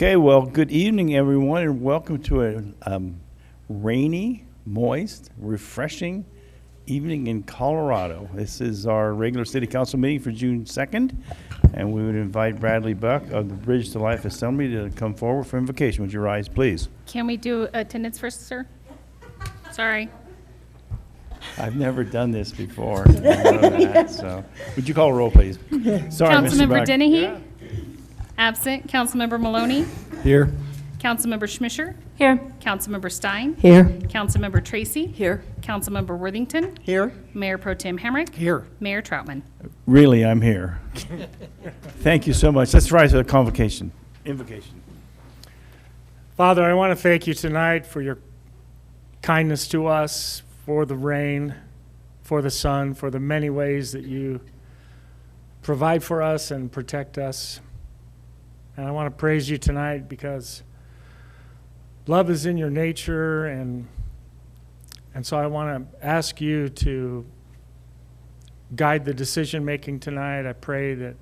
Okay, well, good evening, everyone, and welcome to a rainy, moist, refreshing evening in Colorado. This is our regular city council meeting for June 2nd, and we would invite Bradley Buck of the Bridge to Life Assembly to come forward for invocation. Would you rise, please? Can we do attendance first, sir? Sorry. I've never done this before. I know that, so. Would you call a roll, please? Sorry, Mr. Councilmember Buck. Dennehy? Absent. Councilmember Maloney? Here. Councilmember Schmischer? Here. Councilmember Stein? Here. Councilmember Tracy? Here. Councilmember Worthington? Here. Mayor Pro Tem Hamrick? Here. Mayor Troutman? Really, I'm here. Thank you so much. Let's rise to the convocation. Invocation. Father, I want to thank you tonight for your kindness to us, for the rain, for the sun, for the many ways that you provide for us and protect us. And I want to praise you tonight because love is in your nature, and so I want to ask you to guide the decision making tonight. I pray that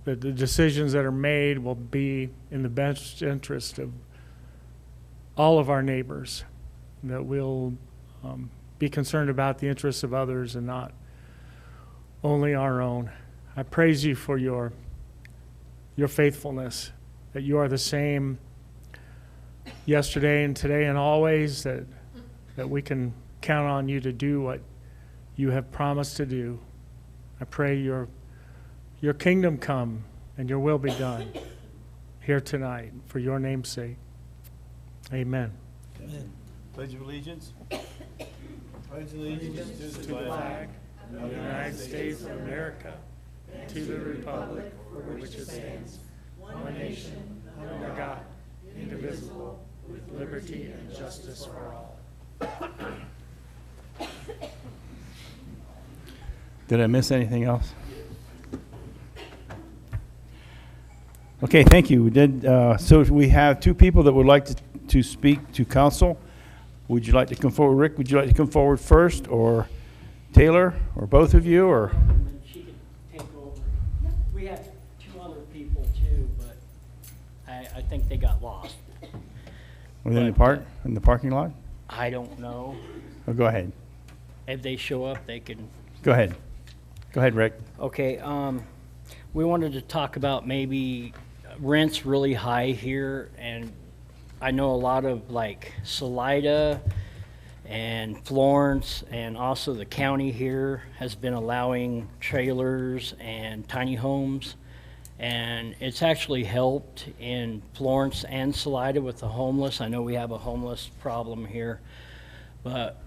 the decisions that are made will be in the best interest of all of our neighbors, that we'll be concerned about the interests of others and not only our own. I praise you for your faithfulness, that you are the same yesterday and today and always, that we can count on you to do what you have promised to do. I pray your kingdom come and your will be done here tonight for your name's sake. Amen. Amen. Pledge of allegiance. Pledge allegiance To the flag of the United States of America, to the republic for which it stands, one nation, under God, indivisible, with liberty and justice for all. Did I miss anything else? Okay, thank you. We did. So we have two people that would like to speak to council. Would you like to come forward? Rick, would you like to come forward first, or Taylor, or both of you, or? And she can take over. We have two other people too, but I think they got lost. Within in the parking lot? I don't know. Oh, go ahead. If they show up, they can. Go ahead. Go ahead, Rick. Okay, we wanted to talk about maybe rent's really high here, and I know a lot of like Salida and Florence, and also the county here has been allowing trailers and tiny homes, and it's actually helped in Florence and Salida with the homeless. I know we have a homeless problem here, but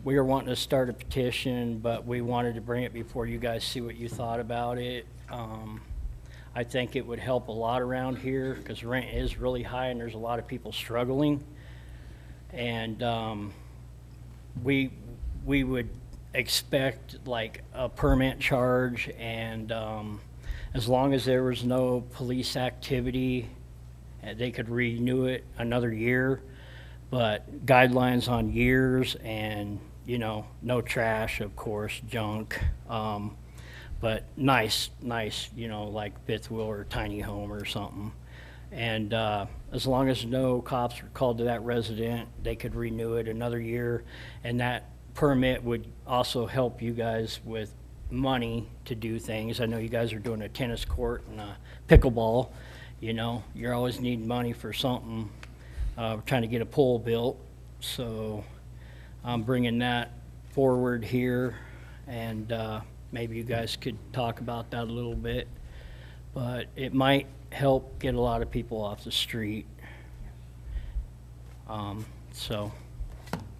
we were wanting to start a petition, but we wanted to bring it before you guys, see what you thought about it. I think it would help a lot around here because rent is really high and there's a lot of people struggling. And we would expect like a permit charge, and as long as there was no police activity, they could renew it another year. But guidelines on years, and no trash, of course, junk. But nice, like fifth wheel or tiny home or something. And as long as no cops were called to that resident, they could renew it another year. And that permit would also help you guys with money to do things. I know you guys are doing a tennis court and a pickleball. You're always needing money for something. We're trying to get a pool built. So I'm bringing that forward here, and maybe you guys could talk about that a little bit, but it might help get a lot of people off the street. So,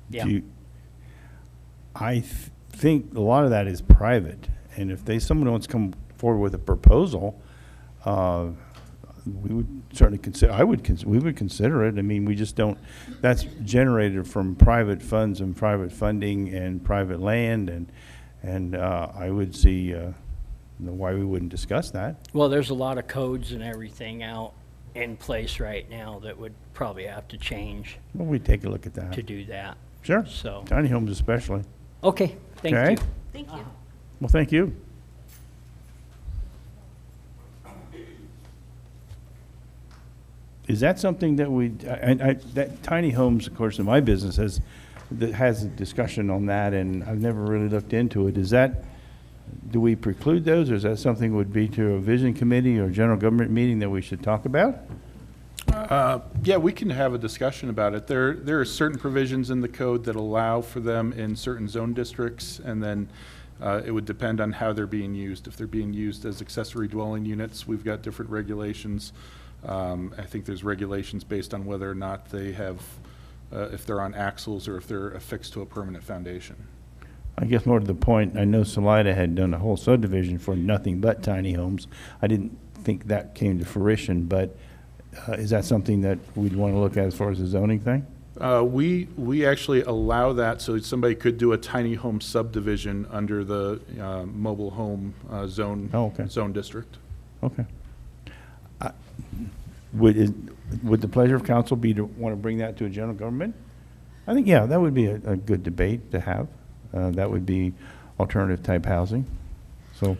yeah. I think a lot of that is private, and if someone wants to come forward with a proposal, we would certainly consider. We would consider it. I mean, we just don't. That's generated from private funds and private funding and private land, and I would see why we wouldn't discuss that. Well, there's a lot of codes and everything out in place right now that would probably have to change Well, we take a look at that. to do that. Sure. So, Tiny homes especially. okay, thank Okay. you. Thank you. Well, thank you. Is that something that that tiny homes, of course, in my business has a discussion on that, and I've never really looked into it. Do we preclude those, or is that something would be to a vision committee or general government meeting that we should talk about? Yeah, we can have a discussion about it. There are certain provisions in the code that allow for them in certain zone districts, and then it would depend on how they're being used. If they're being used as accessory dwelling units, we've got different regulations. I think there's regulations based on whether or not they have, if they're on axles or if they're affixed to a permanent foundation. I guess more to the point, I know Salida had done a whole subdivision for nothing but tiny homes. I didn't think that came to fruition, but is that something that we'd want to look at as far as the zoning thing? We actually allow that, so somebody could do a tiny home subdivision under the mobile home zone Oh, okay. zone district. Okay. Would the pleasure of council be to want to bring that to a general government? I think, yeah, that would be a good debate to have. That would be alternative type housing. So,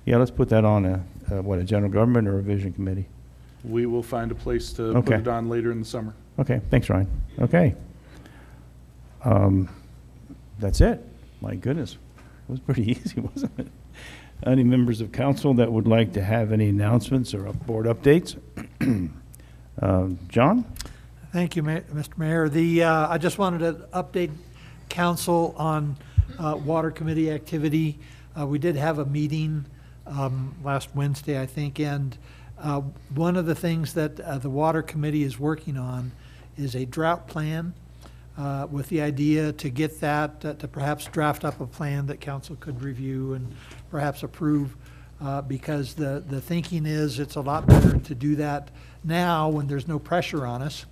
yeah, let's put that on a general government or a vision committee? We will find a place to Okay. put it on later in the summer. Okay, thanks, Ryan. Okay. That's it. My goodness. It was pretty easy, wasn't it? Any members of council that would like to have any announcements or board updates? John? Thank you, Mr. Mayor. I just wanted to update council on water committee activity. We did have a meeting last Wednesday, I think, and one of the things that the water committee is working on is a drought plan with the idea to get that, to perhaps draft up a plan that council could review and perhaps approve, because the thinking is it's a lot better to do that now when there's no pressure on us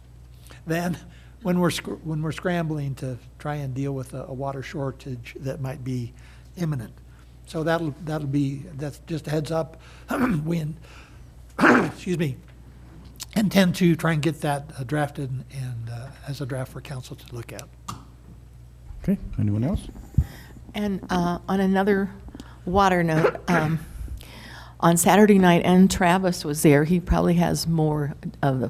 than when we're scrambling to try and deal with a water shortage that might be imminent. So that's just a heads up. We excuse me, intend to try and get that drafted and as a draft for council to look at. Okay, anyone else? And on another water note, on Saturday night, and Travis was there, he probably has more of the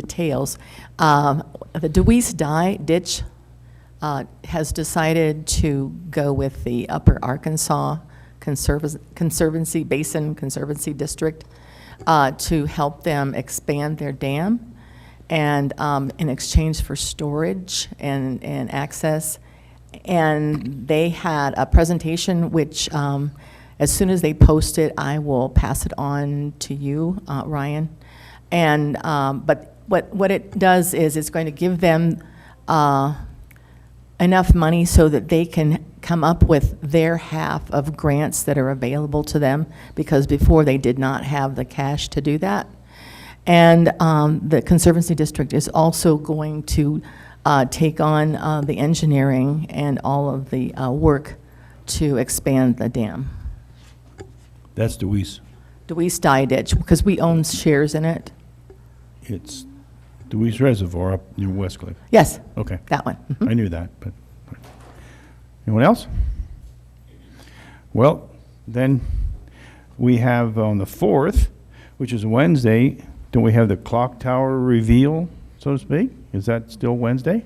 details. The Deweese Ditch has decided to go with the Upper Arkansas Conservancy Basin Conservancy District to help them expand their dam, and in exchange for storage and access. And they had a presentation which, as soon as they post it, I will pass it on to you, Ryan. And but what it does is it's going to give them enough money so that they can come up with their half of grants that are available to them, because before they did not have the cash to do that. And the Conservancy District is also going to take on the engineering and all of the work to expand the dam. That's Deweese. Deweese Ditch, because we own shares in it. It's Deweese Reservoir up near Westcliff. Yes, Okay, that one. Mhm. I knew that, but anyone else? Well, then we have on the 4th, which is Wednesday, don't we have the clock tower reveal, so to speak? Is that still Wednesday?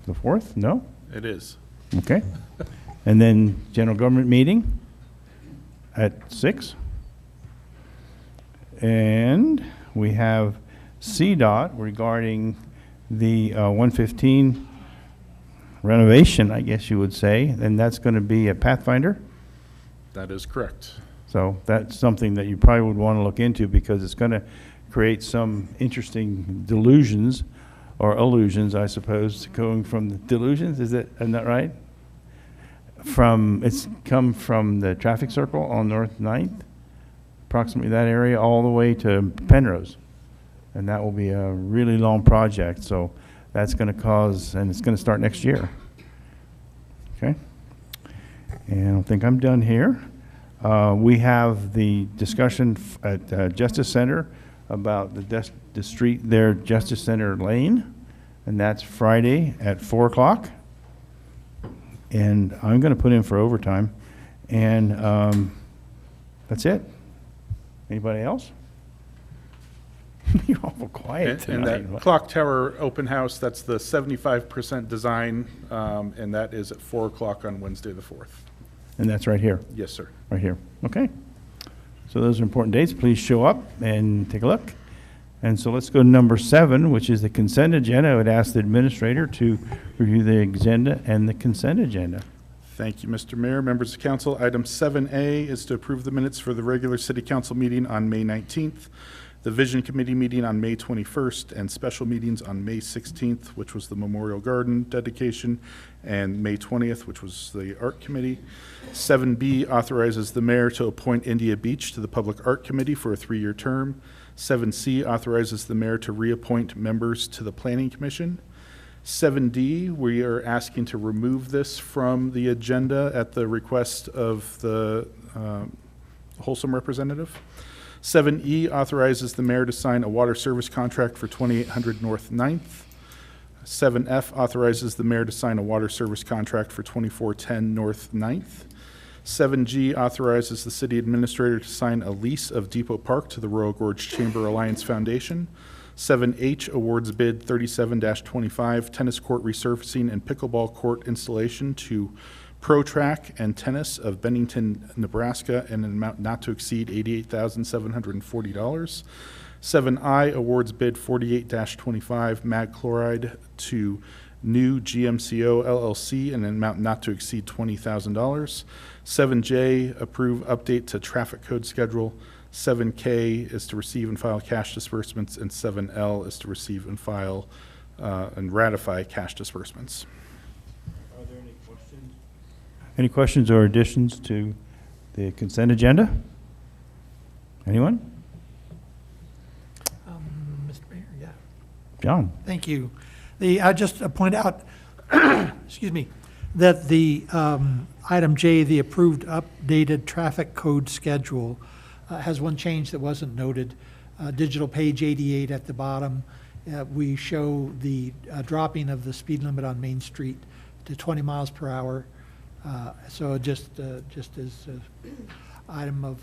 The 4th? No? It is. Okay. And then general government meeting at 6. And we have CDOT regarding the 115 renovation, I guess you would say, and that's going to be a Pathfinder. That is correct. So that's something that you probably would want to look into, because it's going to create some interesting delusions or illusions, I suppose, going from the delusions. Isn't that right? It's come from the traffic circle on North 9th, approximately that area, all the way to Penrose. And that will be a really long project. So that's going to cause, and it's going to start next year. Okay? And I don't think I'm done here. We have the discussion at Justice Center about the street there, Justice Center Lane, and that's Friday at 4 o'clock. And I'm going to put in for overtime. And that's it. Anybody else? You're awful quiet And tonight. that clock tower open house, that's the 75% design, and that is at 4 o'clock on Wednesday, the 4th. And that's right here, Yes, sir. right here. Okay. So those are important dates. Please show up and take a look. And so let's go to number 7, which is the consent agenda. I would ask the administrator to review the agenda and the consent agenda. Thank you, Mr. Mayor. Members of council, item 7A is to approve the minutes for the regular city council meeting on May 19th, the vision committee meeting on May 21st, and special meetings on May 16th, which was the Memorial Garden dedication, and May 20th, which was the art committee. 7B authorizes the mayor to appoint India Beach to the Public Art Committee for a 3-year term. 7C authorizes the mayor to reappoint members to the Planning Commission. 7D, we are asking to remove this from the agenda at the request of the Wholesome representative. 7E authorizes the mayor to sign a water service contract for 2800 North 9th. 7F authorizes the mayor to sign a water service contract for 2410 North 9th. 7G authorizes the city administrator to sign a lease of Depot Park to the Royal Gorge Chamber Alliance Foundation. 7H awards bid 37-25 tennis court resurfacing and pickleball court installation to Pro Track and Tennis of Bennington, Nebraska, in an amount not to exceed $88,740. 7I awards bid 48-25 mag chloride to New GMCO LLC in an amount not to exceed $20,000. 7J, approve update to traffic code schedule. 7K is to receive and file cash disbursements, and 7L is to receive and file and ratify cash disbursements. Are there any questions? Any questions or additions to the consent agenda? Anyone? Mr. Mayor, yeah. John? Thank you. I just point out, excuse me, that the item J, the approved updated traffic code schedule, has one change that wasn't noted. Digital page 88 at the bottom, we show the dropping of the speed limit on Main Street to 20 miles per hour. So just as an item of,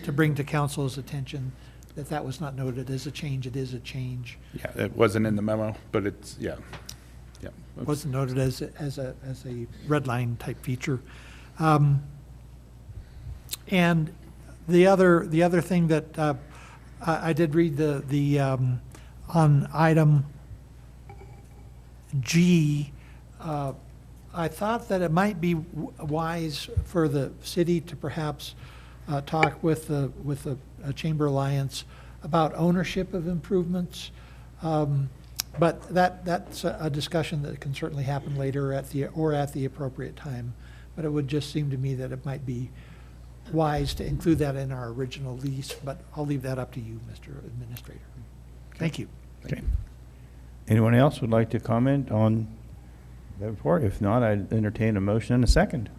to bring to council's attention, that was not noted as a change. It is a change. Yeah, it wasn't in the memo, but it's, yeah. Yeah. Wasn't noted as a red line type feature. And the other thing that I did read on item G, I thought that it might be wise for the city to perhaps talk with the Chamber Alliance about ownership of improvements. But that's a discussion that can certainly happen later at the appropriate time. But it would just seem to me that it might be wise to include that in our original lease, but I'll leave that up to you, Mr. Administrator. Thank you. Okay. Anyone else would like to comment on that report? If not, I'd entertain a motion and a second.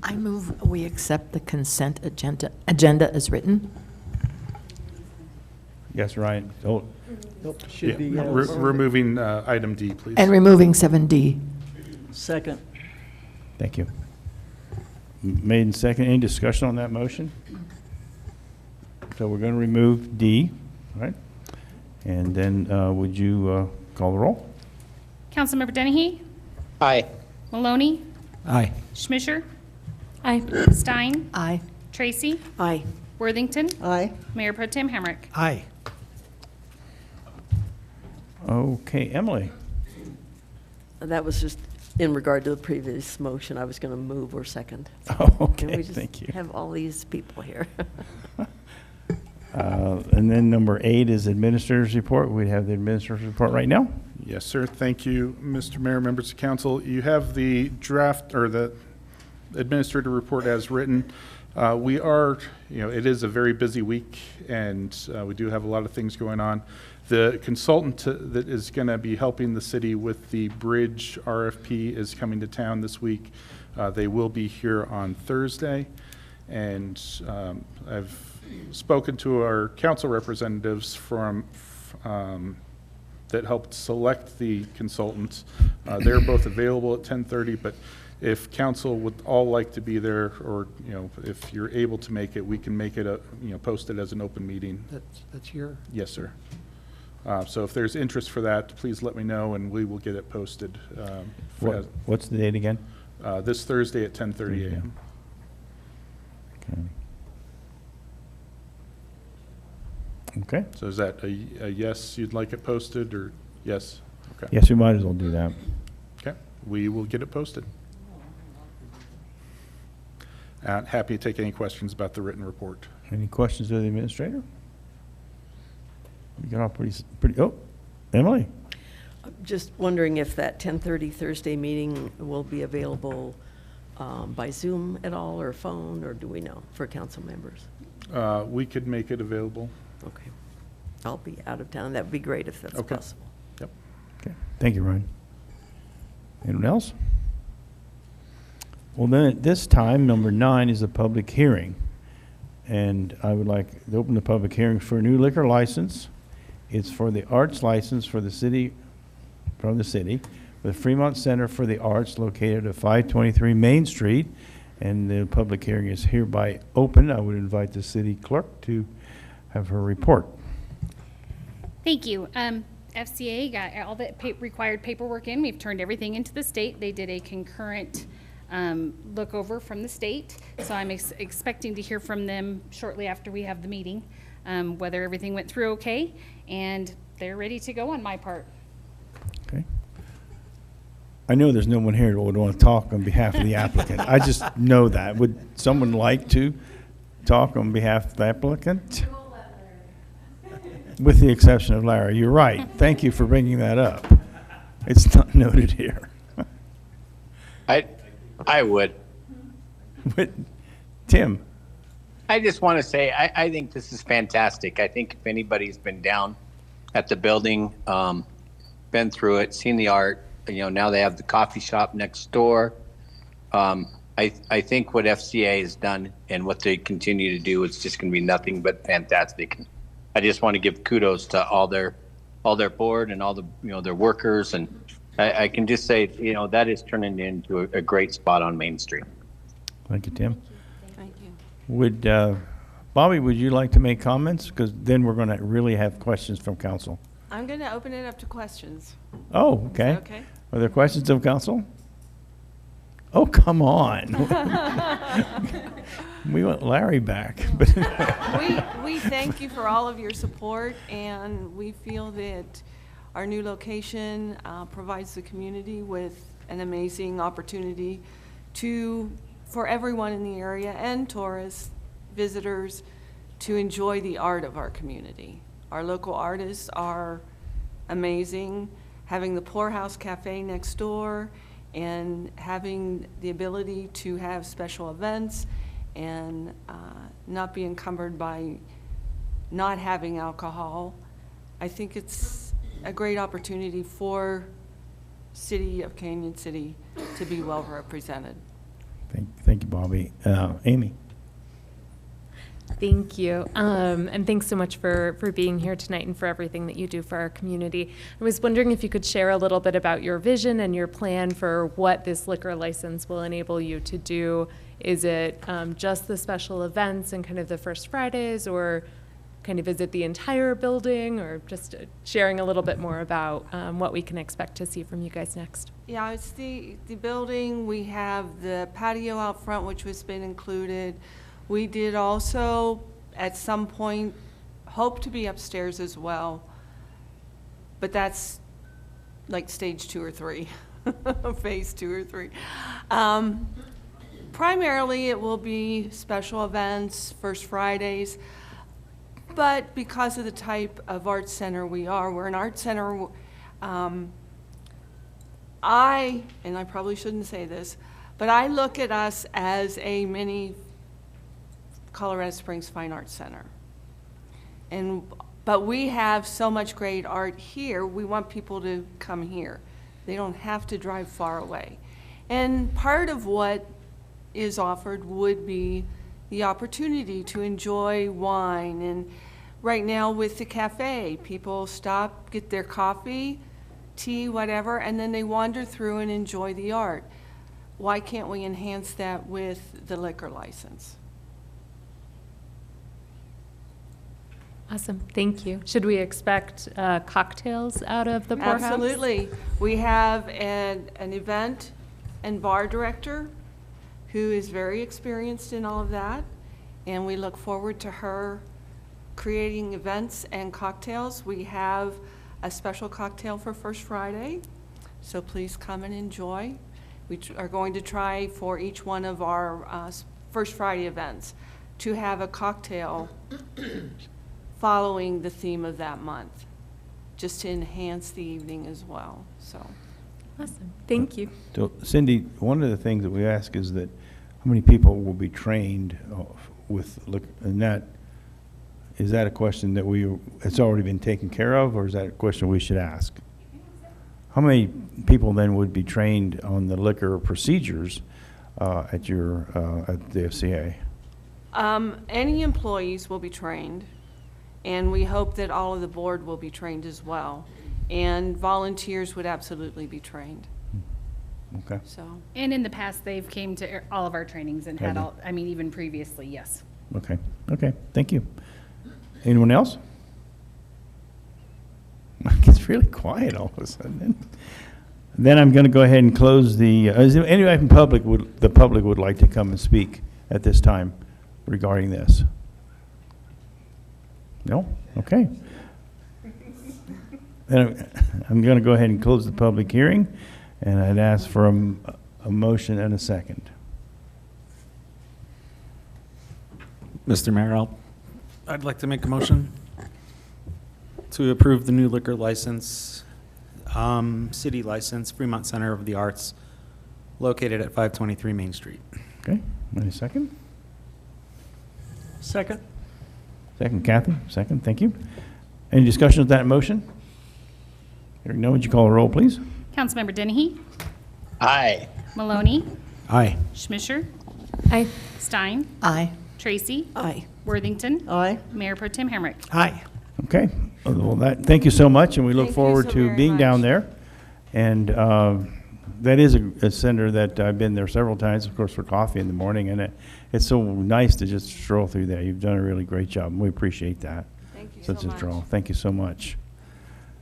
I move we accept the consent agenda as written. Yes, Ryan. Oh, Yeah, removing item D, please. And removing 7D. Second. thank you. Made and second. Any discussion on that motion? So we're going to remove D, right? And then would you call the roll? Councilmember Dennehy? Aye. Maloney? Aye. Schmisher? Aye. Stein? Aye. Tracy? Aye. Worthington? Aye. Mayor Pro Tem Hamrick? Aye. Okay, Emily. That was just in regard to the previous motion. I was going to move or second. Oh, And okay, we just thank you. have all these people here. And then number 8 is administrator's report. We have the administrator's report right now. Yes, sir. Thank you, Mr. Mayor, members of council. You have the draft or the administrator report as written. We are, it is a very busy week, and we do have a lot of things going on. The consultant that is going to be helping the city with the bridge RFP is coming to town this week. They will be here on Thursday, and I've spoken to our council representatives from that helped select the consultants. They're both available at 10:30, but if council would all like to be there, or, if you're able to make it, we can make it post it as an open meeting. That's here. Yes, sir. So if there's interest for that, please let me know, and we will get it posted What's the date again? this Thursday at 10:30 a.m. Okay. So is that a yes, you'd like it posted, or yes? Okay. Yes, we might as well do that. Okay, we will get it posted. Happy to take any questions about the written report. Any questions of the administrator? You got off pretty, oh, Emily? Just wondering if that 10:30 Thursday meeting will be available by Zoom at all, or phone, or do we know, for council members? We could make it available. Okay. I'll be out of town. That would be great if that's Okay. possible. Yep. Okay, thank you, Ryan. Anyone else? Well, then, at this time, number 9 is a public hearing. And I would like to open the public hearing for a new liquor license. It's for the arts license for the city, from the city, with Fremont Center for the Arts located at 523 Main Street. And the public hearing is hereby open. I would invite the city clerk to have her report. Thank you. FCA got all the required paperwork in. We've turned everything into the state. They did a concurrent look over from the state. So I'm expecting to hear from them shortly after we have the meeting, whether everything went through okay, and they're ready to go on my part. Okay. I know there's no one here that would want to talk on behalf of the applicant. I just know that. Would someone like to talk on behalf of the applicant? With the exception of Larry. You're right. Thank you for bringing that up. It's not noted here. I would. But, Tim? I just want to say, I think this is fantastic. I think if anybody's been down at the building, been through it, seen the art, now they have the coffee shop next door. I think what FCA has done and what they continue to do is just going to be nothing but fantastic. I just want to give kudos to all their board and all the their workers, and I can just say that is turning into a great spot on Main Street. Thank you, Tim. Thank you. Would, Bobby, would you like to make comments? Because then we're going to really have questions from council. I'm going to open it up to questions. Oh, okay. Okay. Are there questions of council? Oh, come on. We want Larry back. But We thank you for all of your support, and we feel that our new location provides the community with an amazing opportunity for everyone in the area and tourists, visitors, to enjoy the art of our community. Our local artists are amazing. Having the Poorhouse Cafe next door and having the ability to have special events and not be encumbered by not having alcohol, I think it's a great opportunity for City of Canyon City to be well represented. Thank you, Bobby. Amy? Thank you. And thanks so much for being here tonight and for everything that you do for our community. I was wondering if you could share a little bit about your vision and your plan for what this liquor license will enable you to do. Is it just the special events and kind of the First Fridays, or kind of is it the entire building, or just sharing a little bit more about what we can expect to see from you guys next? Yeah, it's the building. We have the patio out front, which has been included. We did also, at some point, hope to be upstairs as well, but that's like stage 2 or 3, phase 2 or 3. Primarily, it will be special events, First Fridays, but because of the type of art center we're an art center. And I probably shouldn't say this, but I look at us as a mini Colorado Springs Fine Arts Center. But we have so much great art here, we want people to come here. They don't have to drive far away. And part of what is offered would be the opportunity to enjoy wine, and right now with the cafe. People stop, get their coffee, tea, whatever, and then they wander through and enjoy the art. Why can't we enhance that with the liquor license? Awesome, thank you. Should we expect cocktails out of the poorhouse? Absolutely. We have an event and bar director who is very experienced in all of that, and we look forward to her creating events and cocktails. We have a special cocktail for First Friday, so please come and enjoy. We are going to try for each one of our First Friday events to have a cocktail following the theme of that month, just to enhance the evening as well, so. Awesome, thank you. So Cindy, one of the things that we ask is that how many people will be trained with, and that, is that a question that it's already been taken care of, or is that a question we should ask? How many people then would be trained on the liquor procedures at the FCA? Any employees will be trained, and we hope that all of the board will be trained as well. And volunteers would absolutely be trained, Okay. so. And in the past, they've came to all of our trainings and had Have they? all, I mean, even previously, yes. Okay. Okay. Thank you. Anyone else? It gets really quiet all of a sudden. Then I'm going to go ahead and close the. Is there anybody from the public would like to come and speak at this time regarding this? No? Okay. Then I'm going to go ahead and close the public hearing, and I'd ask for a motion and a second. Mr. Mayor, I'd like to make a motion to approve the new liquor license, city license, Fremont Center of the Arts, located at 523 Main Street. Okay. Any second? Second? Second, Kathy. Second, thank you. Any discussion of that motion? Hearing none, would you call a roll, please? Councilmember Dennehy? Aye. Maloney? Aye. Schmisher? Aye. Stein? Aye. Tracy? Aye. Worthington? Aye. Mayor Pro Tem Hamrick? Aye. Okay. Well, thank you so much, and we look Thank you forward so to very being down much. there. And that is a center that I've been there several times, of course, for coffee in the morning, and it's so nice to just stroll through there. You've done a really great job, and we appreciate that. Thank you so Such a much. stroll. Thank you so much.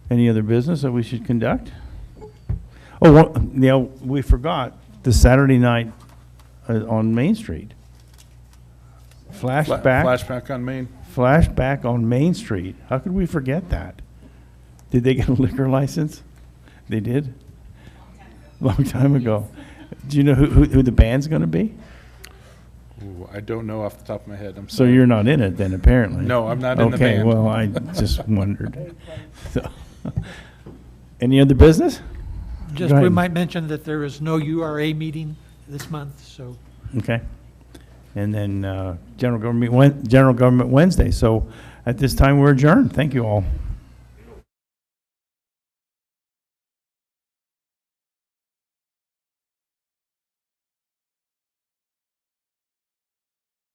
Any other business that we should conduct? Oh, well, we forgot the Saturday night on Main Street. Flashback. Flashback on Main. Flashback on Main Street. How could we forget that? Did they get a liquor license? They did? Long time ago. Do you know who the band's going to be? Ooh, I don't know off the top of my head. I'm So sorry. you're not in it then, apparently. No, I'm not in the Okay, band. well, I just wondered. So, any other business? Just, Go we ahead. might mention that there is no URA meeting this month, so. Okay. And then General Government Wednesday. So at this time, we're adjourned. Thank you all.